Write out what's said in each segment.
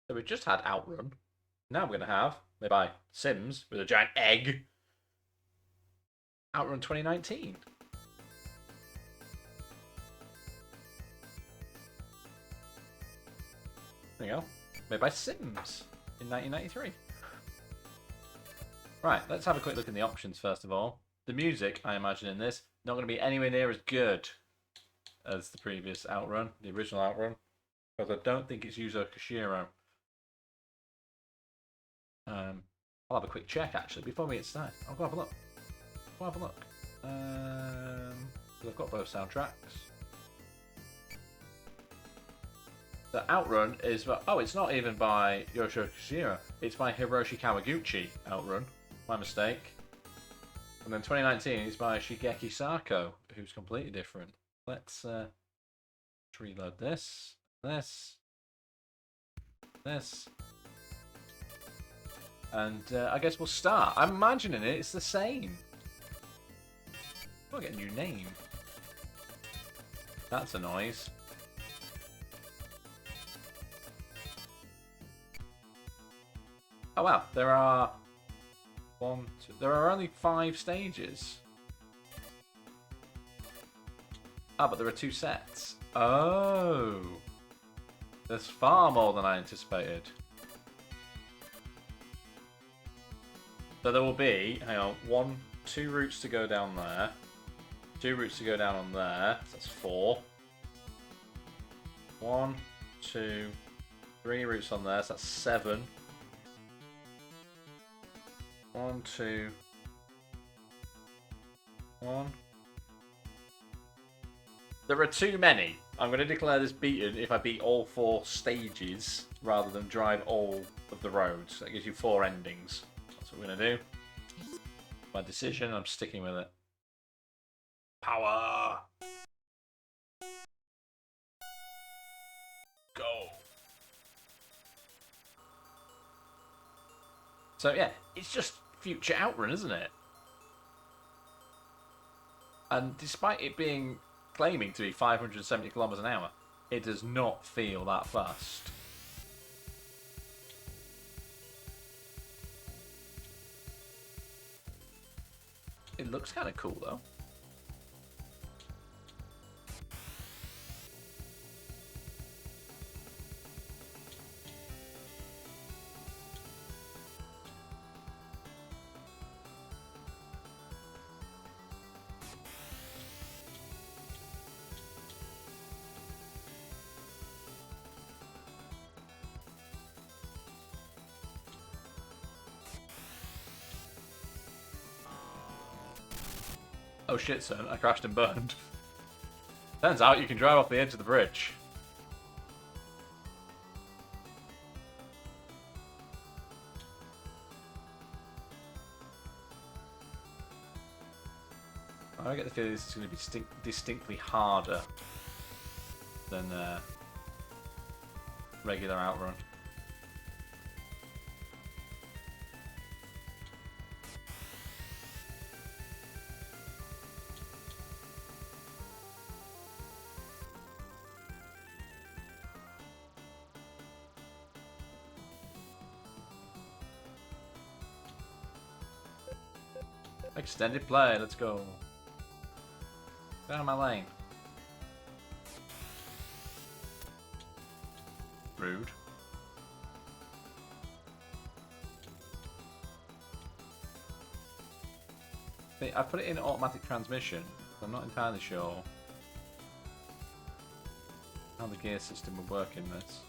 So we just had OutRun. Now we're going to have, made by Sims with a giant egg, OutRun 2019. There you go. Made by Sims in 1993. Right, let's have a quick look in the options first of all. The music, I imagine, in this, not going to be anywhere near as good as the previous OutRun, the original OutRun, because I don't think it's Yuzo Koshiro. I'll have a quick check actually before we get started. I'll go have a look. Go have a look. I've got both soundtracks. The OutRun is, oh, it's not even by Yoshio Koshiro. It's by Hiroshi Kawaguchi. OutRun, my mistake. And then 2019 is by Shigeki Sako, who's completely different. Let's reload this, and I guess we'll start. I'm imagining it's the same. I'll get a new name. That's a noise. Oh wow, there are there are only 5 stages. Ah, but there are 2 sets. Oh, there's far more than I anticipated. So there will be, hang on, 2 routes to go down there, 2 routes to go down on there. So that's 4. 1, 2, 3 routes on there. So that's 7. 1, 2, 1. There are too many. I'm going to declare this beaten if I beat all 4 stages rather than drive all of the roads. That gives you 4 endings. That's what we're going to do. My decision, I'm sticking with it. Power! Go! So yeah, it's just future OutRun, isn't it? And despite it being claiming to be 570 kilometers an hour, it does not feel that fast. It looks kind of cool though. Oh shit, son, I crashed and burned. Turns out you can drive off the edge of the bridge. I get the feeling this is going to be distinctly harder than regular OutRun. Extended play, let's go. Down my lane. Rude. I put it in automatic transmission. I'm not entirely sure how the gear system would work in this.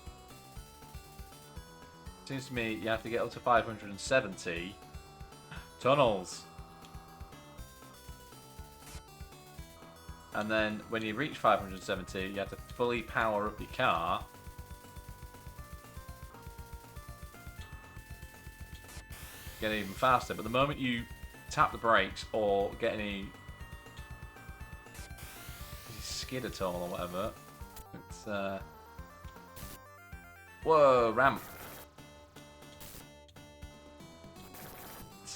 Seems to me you have to get up to 570 tunnels. And then when you reach 570, you have to fully power up your car. Get even faster. But the moment you tap the brakes or get any skid at all or whatever, it's whoa, ramp.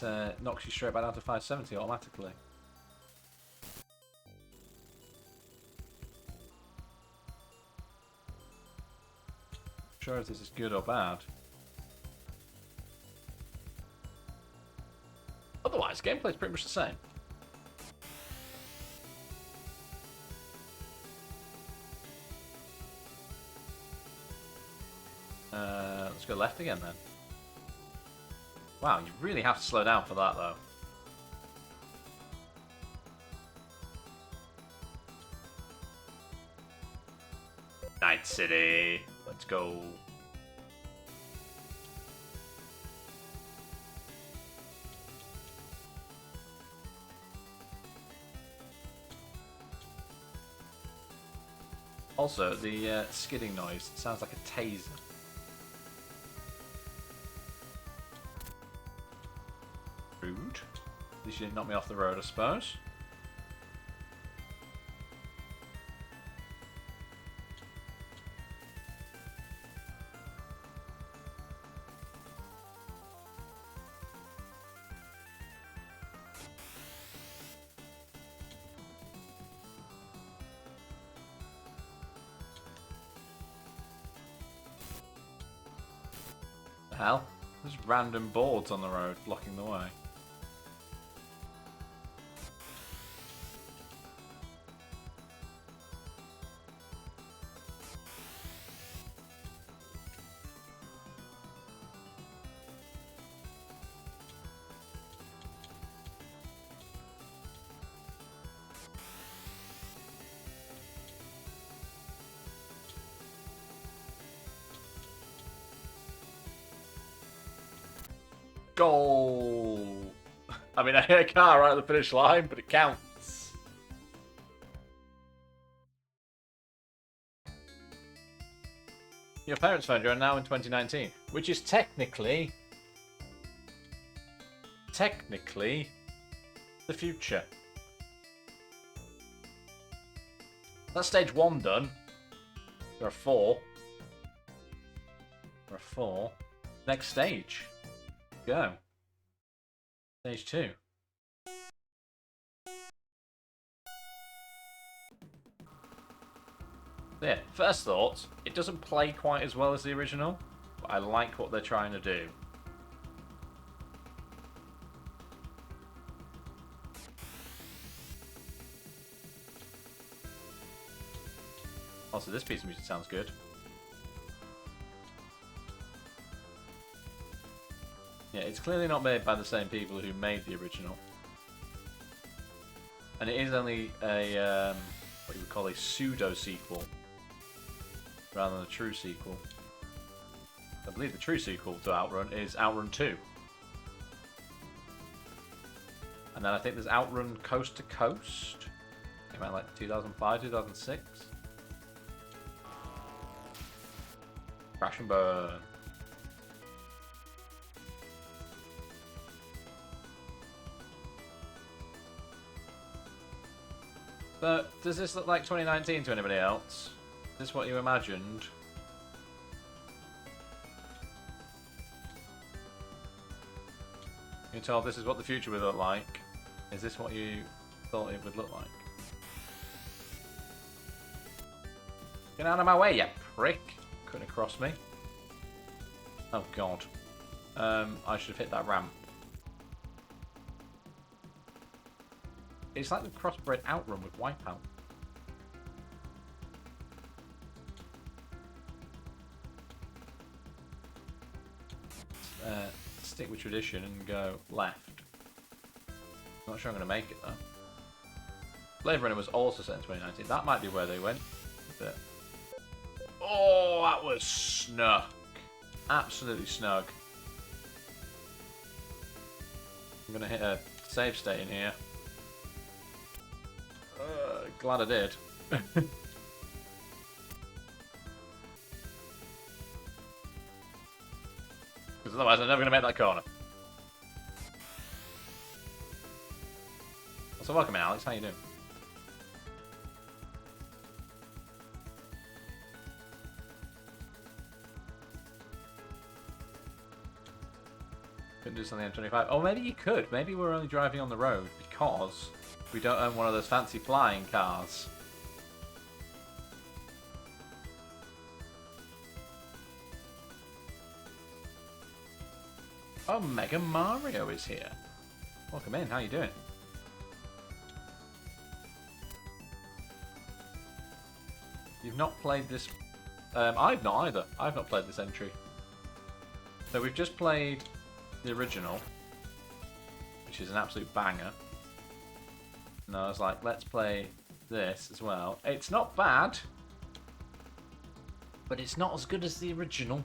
It knocks you straight back down to 570 automatically. Sure if this is good or bad. Otherwise, gameplay's pretty much the same. Let's go left again then. Wow, you really have to slow down for that though. Night City. Let's go. Also, the skidding noise sounds like a taser. Rude. At least you didn't knock me off the road, I suppose. The hell? There's random boards on the road blocking the way. Goal! I mean, I hit a car right at the finish line, but it counts. Your parents found you are now in 2019, which is technically the future. That's stage 1 done. There are 4. There are 4. Next stage. Go. Stage 2. Yeah, first thoughts, it doesn't play quite as well as the original, but I like what they're trying to do. Also, this piece of music sounds good. Yeah, it's clearly not made by the same people who made the original. And it is only a, what you would call a pseudo-sequel, rather than a true sequel. I believe the true sequel to OutRun is OutRun 2. And then I think there's OutRun Coast to Coast. Came out like 2005, 2006. Crash and burn. But does this look like 2019 to anybody else? Is this what you imagined? You're told this is what the future would look like. Is this what you thought it would look like? Get out of my way, you prick! Couldn't have crossed me. Oh god. I should have hit that ramp. It's like the crossbred OutRun with Wipeout. Stick with tradition and go left. Not sure I'm going to make it though. Blade Runner was also set in 2019. That might be where they went. But... oh, that was snug. Absolutely snug. I'm going to hit a save state in here. Glad I did. Because otherwise I'm never going to make that corner. So welcome in, Alex. How you doing? Couldn't do something on M25. Oh, maybe you could. Maybe we're only driving on the road because we don't own one of those fancy flying cars. Oh, Mega Mario is here. Welcome in. How you doing? You've not played this... I've not either. I've not played this entry. So we've just played the original, which is an absolute banger. And I was like, let's play this as well. It's not bad, but it's not as good as the original.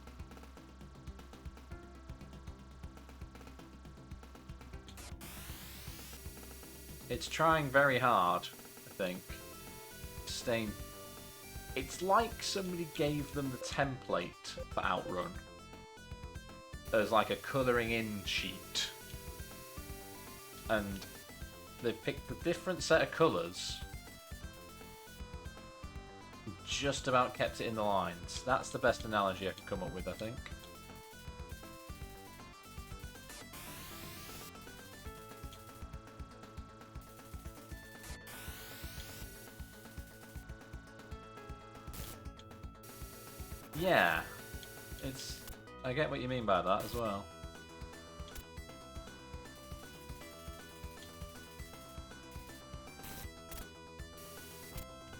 It's trying very hard, I think. Staying... It's like somebody gave them the template for OutRun. There's like a colouring in sheet. And they picked a different set of colours. Just about kept it in the lines. That's the best analogy I could come up with, I think. Yeah, it's... I get what you mean by that as well.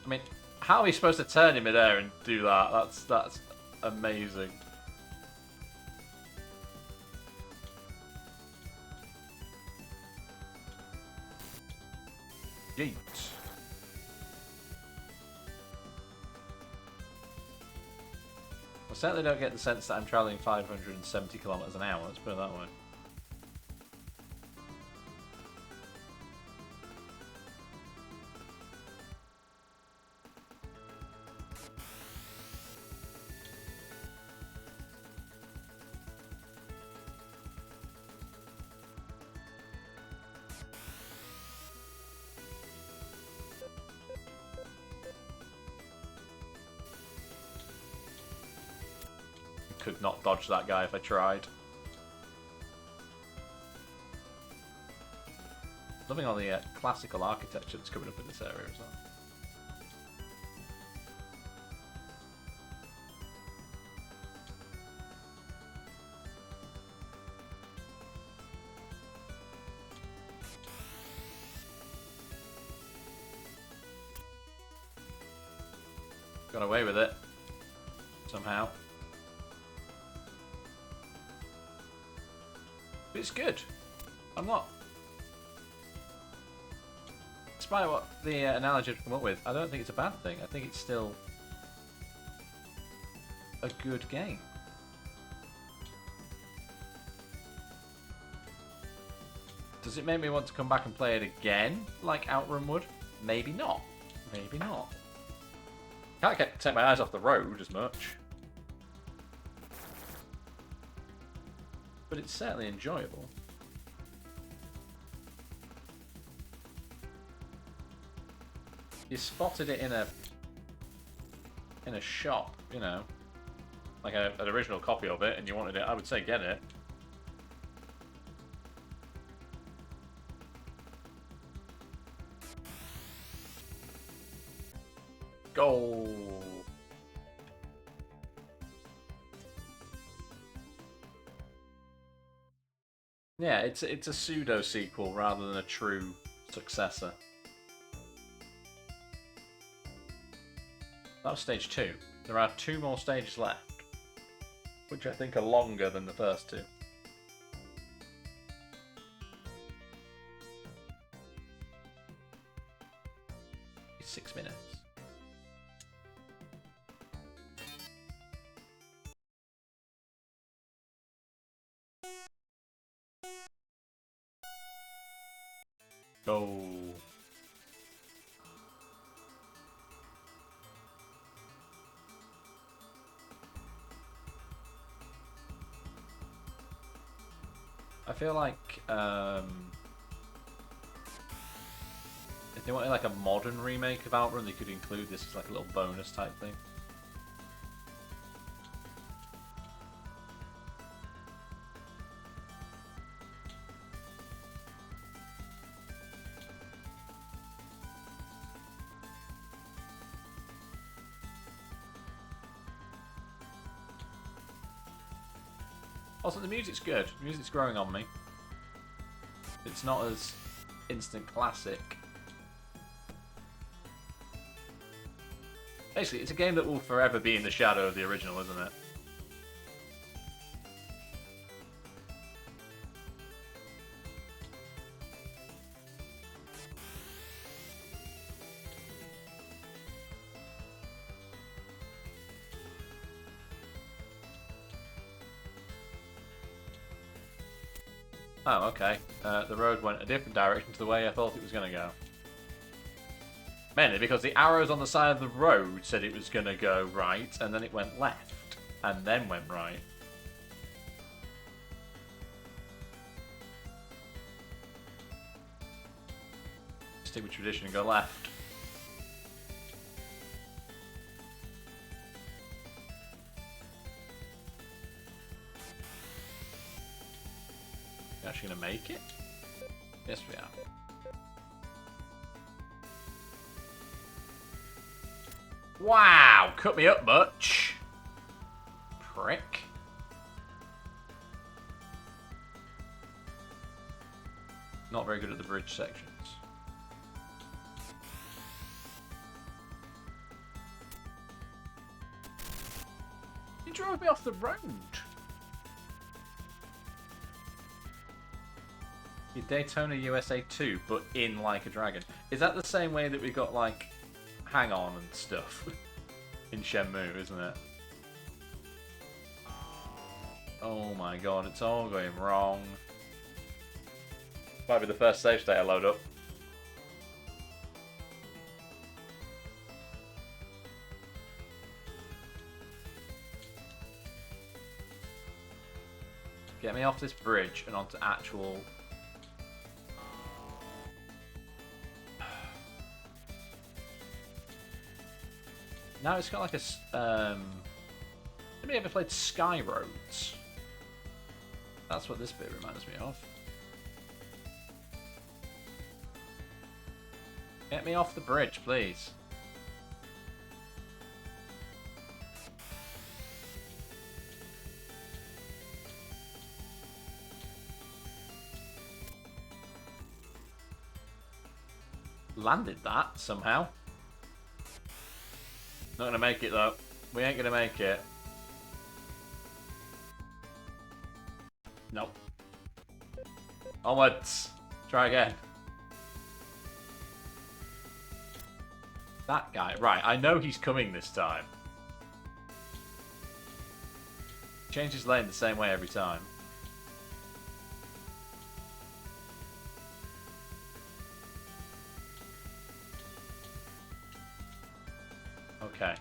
I mean, how are you supposed to turn in midair and do that? That's amazing. Yeet. I certainly don't get the sense that I'm travelling 570 kilometers an hour, let's put it that way. Could not dodge that guy if I tried. Loving all the classical architecture that's coming up in this area as well. Got away with it somehow. It's good. I'm not... Despite what the analogy I've come up with, I don't think it's a bad thing. I think it's still a good game. Does it make me want to come back and play it again, like OutRun would? Maybe not. Maybe not. Can't take my eyes off the road as much. But it's certainly enjoyable. You spotted it in a shop, you know, like an original copy of it, and you wanted it. I would say get it. Goal. Yeah, it's a pseudo sequel rather than a true successor. That was stage 2. There are 2 more stages left, which I think are longer than the first 2. It's 6 minutes. Go. I feel like if they wanted like a modern remake of OutRun, they could include this as like a little bonus type thing. Also, the music's good. The music's growing on me. It's not as instant classic. Basically, it's a game that will forever be in the shadow of the original, isn't it? Oh, okay. The road went a different direction to the way I thought it was going to go. Mainly because the arrows on the side of the road said it was going to go right, and then it went left, and then went right. Stick with tradition and go left. You actually going to make it? Yes, we are. Wow! Cut me up much. Prick. Not very good at the bridge sections. You drove me off the road. Your Daytona USA 2, but in Like a Dragon. Is that the same way that we got, like, Hang On and stuff in Shenmue, isn't it? Oh my god, it's all going wrong. Might be the first save state I load up. Get me off this bridge and onto actual... Now it's got like a... Have you ever played Sky Roads? That's what this bit reminds me of. Get me off the bridge, please. Landed that somehow. Not gonna make it though. We ain't gonna make it. Nope. Onwards. Try again. That guy. Right, I know he's coming this time. Change his lane the same way every time. Okay.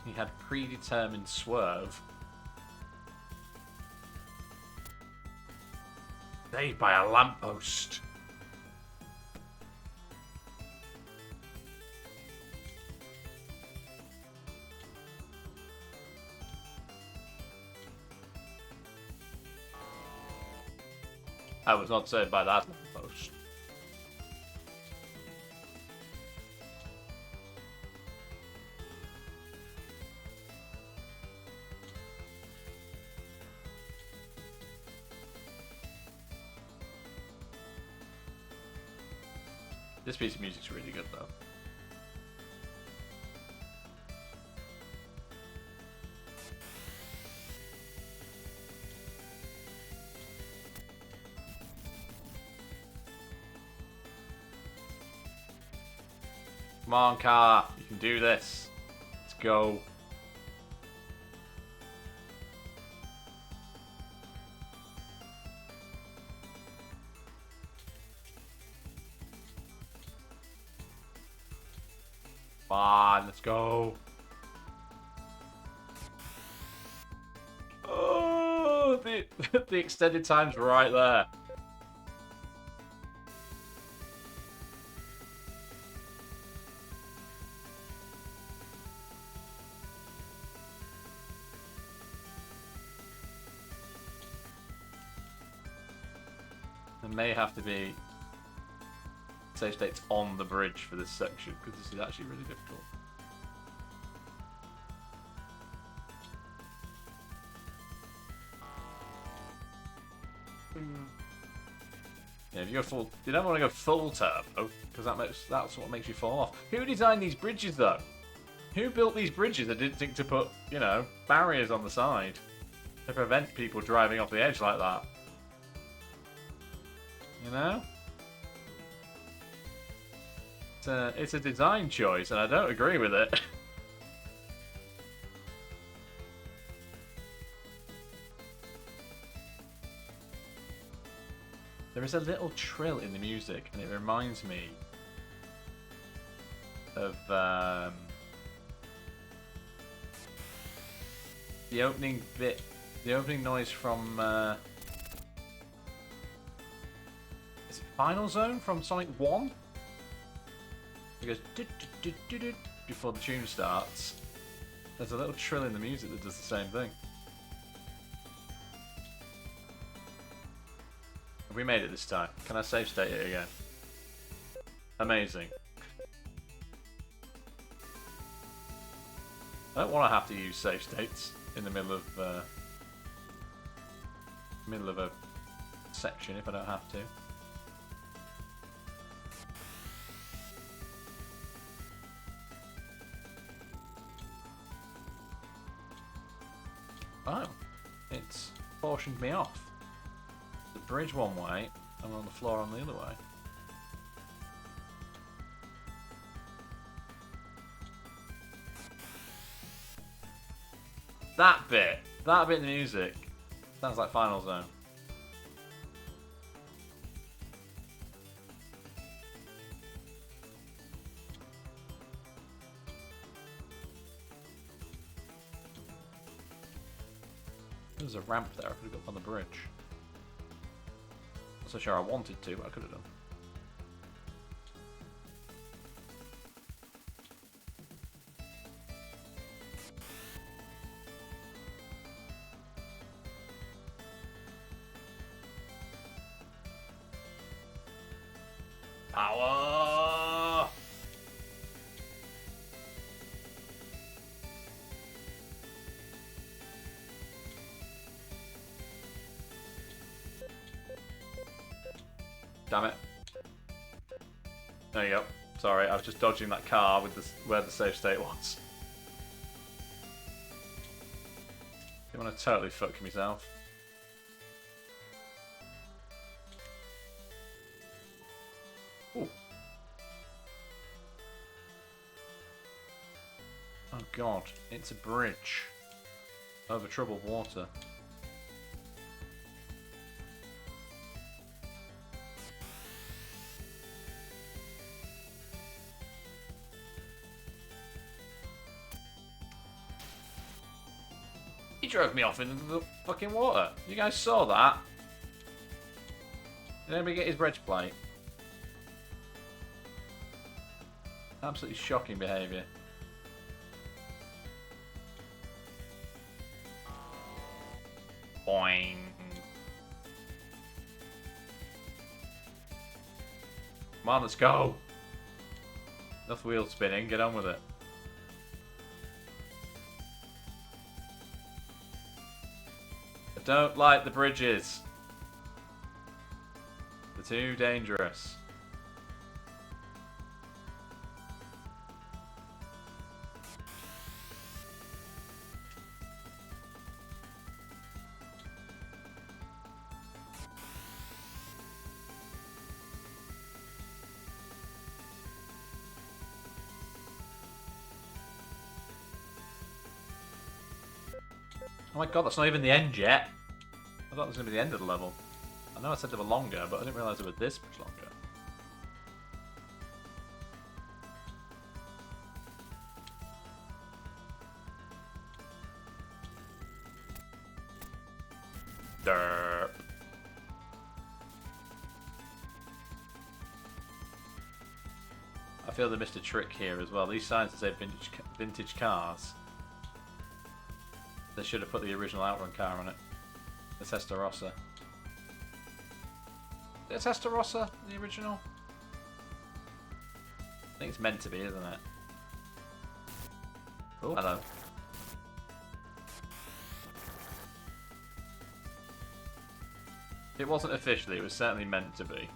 He had predetermined swerve. Saved by a lamppost. I was not saved by that lamppost. This piece of music's really good though. Come on, car. You can do this. Let's go. Come on, let's go. Oh, the extended time's right there. There may have to be save states on the bridge for this section because this is actually really difficult. Yeah, if you go full, you don't want to go full turbo because that's what makes you fall off. Who designed these bridges though? Who built these bridges that didn't think to put, you know, barriers on the side to prevent people driving off the edge like that? You know? It's a design choice, and I don't agree with it. There is a little trill in the music, and it reminds me of the opening bit, the opening noise from is it Final Zone from Sonic 1? It goes do before the tune starts. There's a little trill in the music that does the same thing. Have we made it this time? Can I save state it again? Amazing. I don't want to have to use save states in the middle of a section if I don't have to. Oh, it's portioned me off. The bridge one way, and we're on the floor on the other way. That bit in the music, sounds like Final Zone. There's a ramp there, I could have got up on the bridge. Not so sure I wanted to, but I could have done. Power! Damn it. There you go. Sorry, I was just dodging that car with where the save state was. I want to totally fuck myself. Ooh. Oh god, it's a bridge over troubled water. He drove me off into the fucking water. You guys saw that? Did anybody get his bridge plate? Absolutely shocking behaviour. Boing. Come on, let's go. Enough wheel spinning, get on with it. I don't like the bridges. They're too dangerous. Oh my god, that's not even the end yet. I thought it was going to be the end of the level. I know I said they were longer, but I didn't realise they were this much longer. Derp. I feel they missed a trick here as well. These signs that say vintage cars. They should have put the original OutRun car on it. The Testarossa. Is it a Testarossa, the original? I think it's meant to be, isn't it? Oh, hello. It wasn't officially, it was certainly meant to be.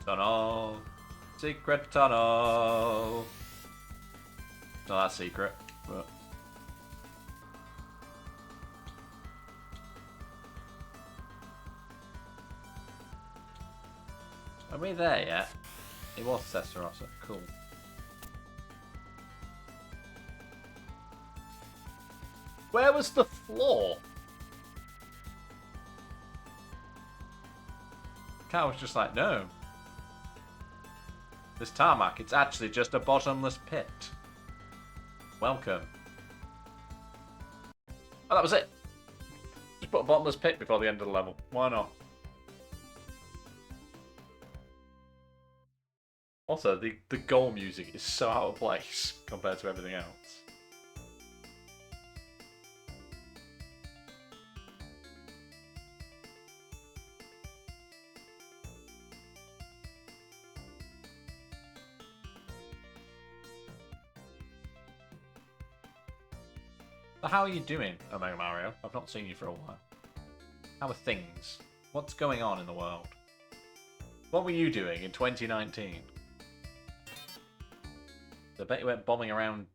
Tunnel. Secret tunnel. Not that secret, but... Are we there yet? It was Testarossa. Cool. Where was the floor? Cat was just like, no. This tarmac, it's actually just a bottomless pit. Welcome. Oh, that was it. Just put a bottomless pit before the end of the level. Why not? Also, the goal music is so out of place compared to everything else. So how are you doing, Omega Mario? I've not seen you for a while. How are things? What's going on in the world? What were you doing in 2019? I bet you went bombing around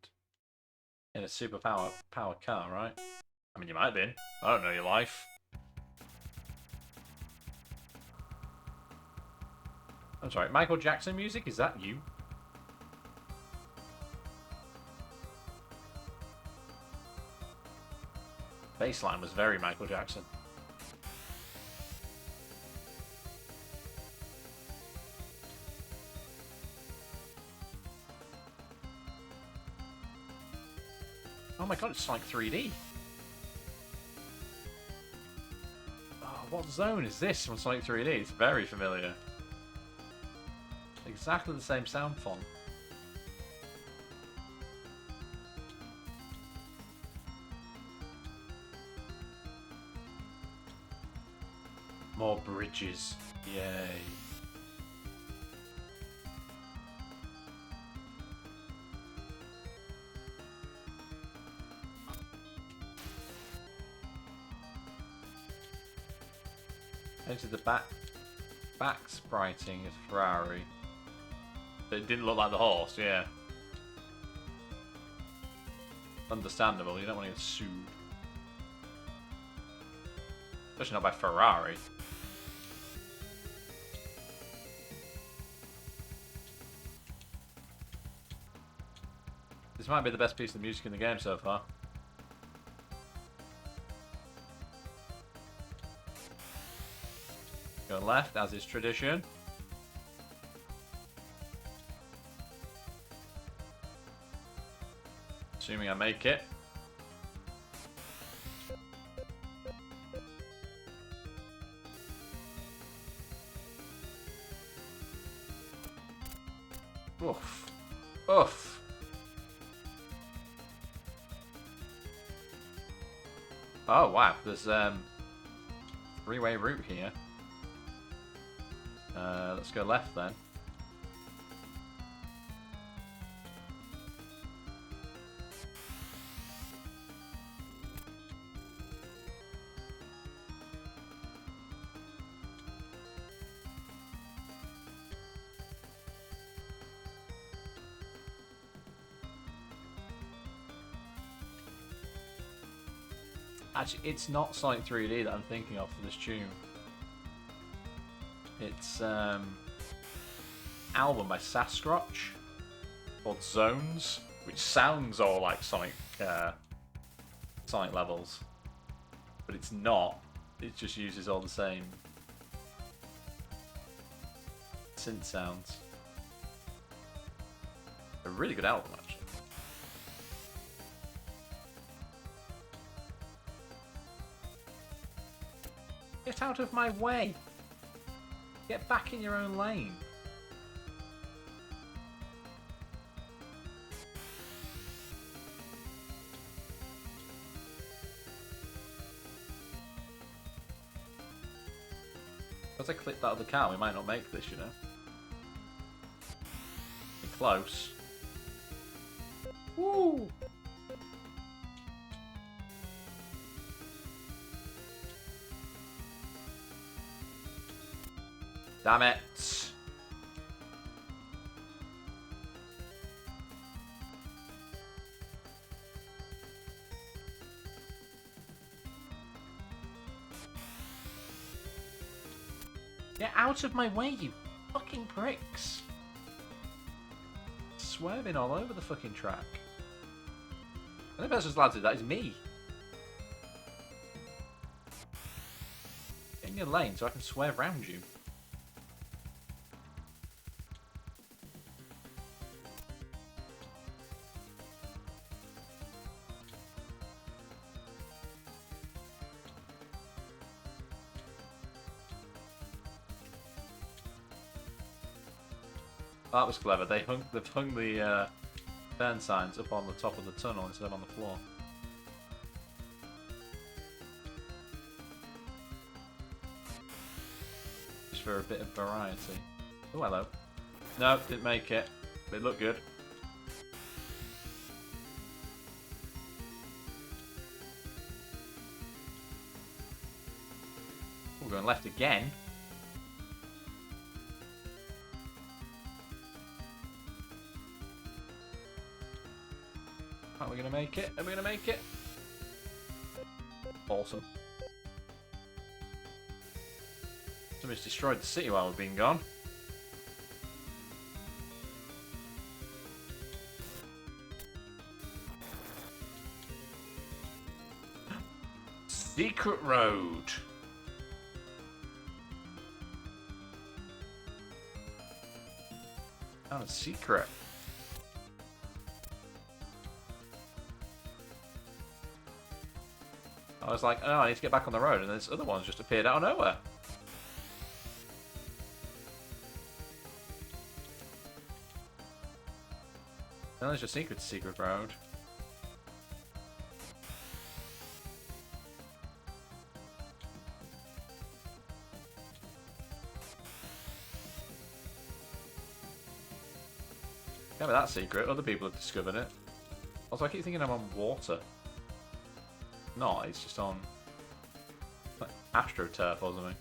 in a super powered car, right? I mean, you might have been. I don't know your life. I'm sorry, Michael Jackson music? Is that you? Baseline was very Michael Jackson. Oh my god, it's like 3D. Oh, what zone is this from Sonic 3D? It's very familiar. Exactly the same sound font. More bridges. Yay. Into the back spriting of Ferrari. But it didn't look like the horse, yeah. Understandable, you don't want to get sued. Especially not by Ferrari. This might be the best piece of music in the game so far. Go left, as is tradition. Assuming I make it. Oof. Oof. Oh wow, there's three-way route here. Let's go left then. Actually, it's not Sonic 3D that I'm thinking of for this tune. It's album by Sasquatch called Zones, which sounds all like Sonic levels, but it's not. It just uses all the same synth sounds. A really good album, actually. Get out of my way! Get back in your own lane. As I click that other car, we might not make this, you know. We're close. Woo! Damn it! Get out of my way, you fucking pricks. Swerving all over the fucking track. The only person who's allowed to do that is me. Get in your lane so I can swerve around you. That was clever. They've hung the turn signs up on the top of the tunnel instead of on the floor. Just for a bit of variety. Oh, hello. No, didn't make it. But it looked good. We're going left again. Are we going to make it? Are we going to make it? Awesome. Somebody's destroyed the city while we've been gone. Secret road. Oh, a secret. I was like, oh, I need to get back on the road, and this other one's just appeared out of nowhere. Now there's your secret road. Can't be that secret. Other people have discovered it. Also, I keep thinking I'm on water. No, it's just on like AstroTurf or something.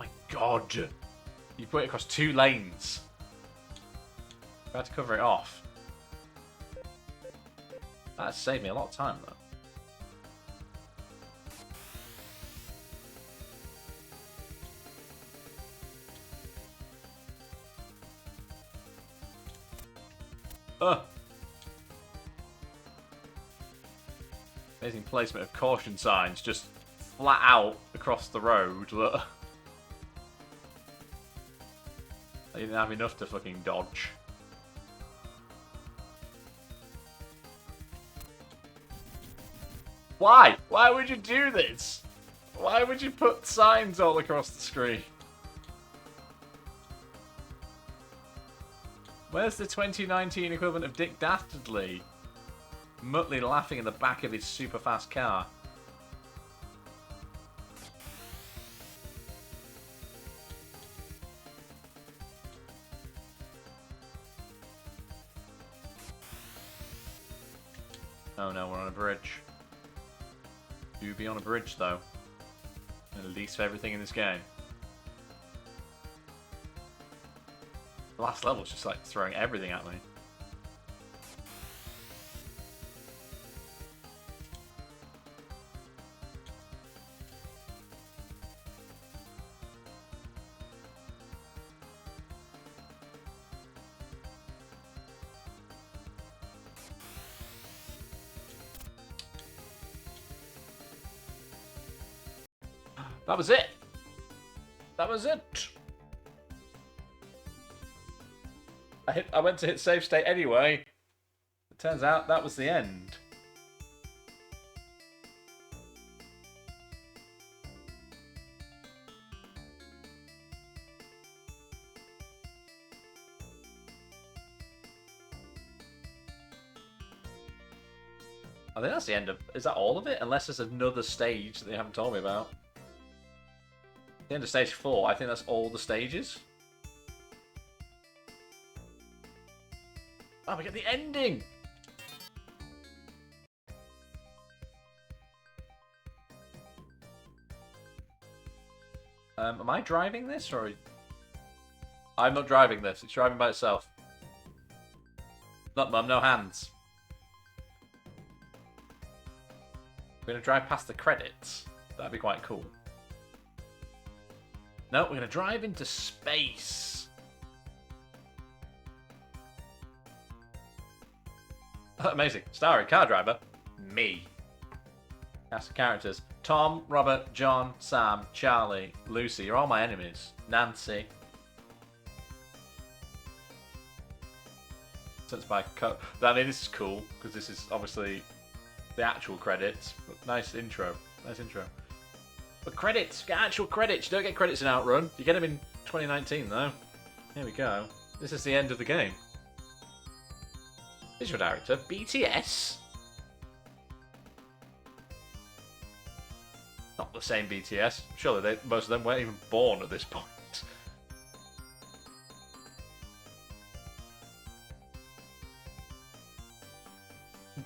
My God, you put it across 2 lanes. I had to cover it off. That saved me a lot of time, though. Amazing placement of caution signs, just flat out across the road. Look. They didn't have enough to fucking dodge. Why? Why would you do this? Why would you put signs all across the screen? Where's the 2019 equivalent of Dick Dastardly? Muttley laughing in the back of his super fast car. Oh no, we're on a bridge. Do be on a bridge though. At least for everything in this game. The last level's just like throwing everything at me. That was it. That was it. I went to hit save state anyway. It turns out that was the end. I think that's the end of... Is that all of it? Unless there's another stage that they haven't told me about. The end of stage 4, I think that's all the stages. Oh, we get the ending! Am I driving this, or... I'm not driving this. It's driving by itself. Not Mum, no hands. We're going to drive past the credits. That'd be quite cool. No, we're going to drive into space. Amazing. Starry car driver. Me. Cast of characters. Tom, Robert, John, Sam, Charlie, Lucy are all my enemies. Nancy. Since by I mean, this is cool because this is obviously the actual credits. But nice intro. Nice intro. But credits, actual credits. You don't get credits in OutRun. You get them in 2019 though. Here we go. This is the end of the game. Visual director, BTS. Not the same BTS. Surely most of them weren't even born at this point.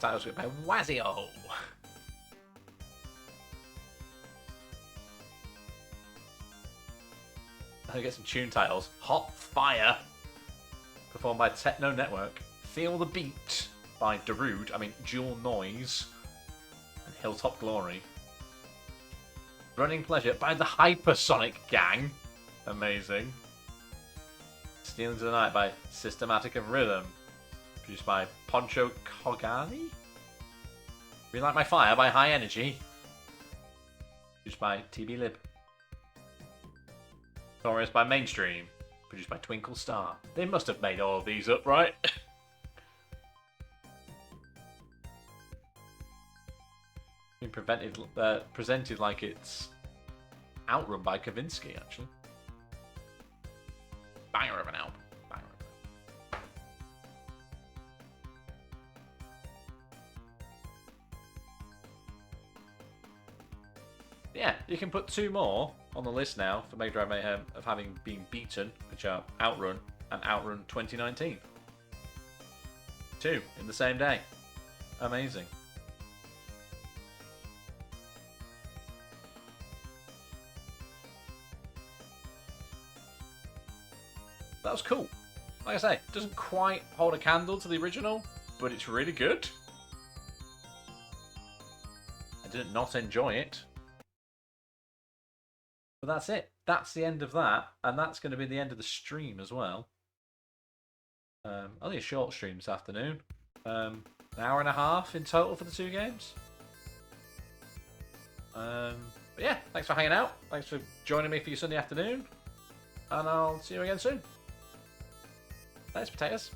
Titles by Wazio. I get some tune titles. Hot Fire, performed by Techno Network. Feel the Beat by Darude. I mean, Dual Noise. And Hilltop Glory. Running Pleasure by the Hypersonic Gang. Amazing. Steal Into the Night by Systematic of Rhythm. Produced by Poncho Kogani. Relight My Fire by High Energy. Produced by TB Lib. Glorious by Mainstream. Produced by Twinkle Star. They must have made all of these up, right? Been presented like it's OutRun by Kavinsky, actually. Banger of an album. Banger of an album. Yeah, you can put 2 more on the list now for Mega Drive Mayhem of having been beaten, which are OutRun and OutRun 2019. 2 in the same day. Amazing. That was cool. Like I say, it doesn't quite hold a candle to the original, but it's really good. I did not enjoy it. But that's it. That's the end of that, and that's going to be the end of the stream as well. Only a short stream this afternoon. An hour and a half in total for the 2 games. But yeah, thanks for hanging out. Thanks for joining me for your Sunday afternoon. And I'll see you again soon. Thanks, potatoes.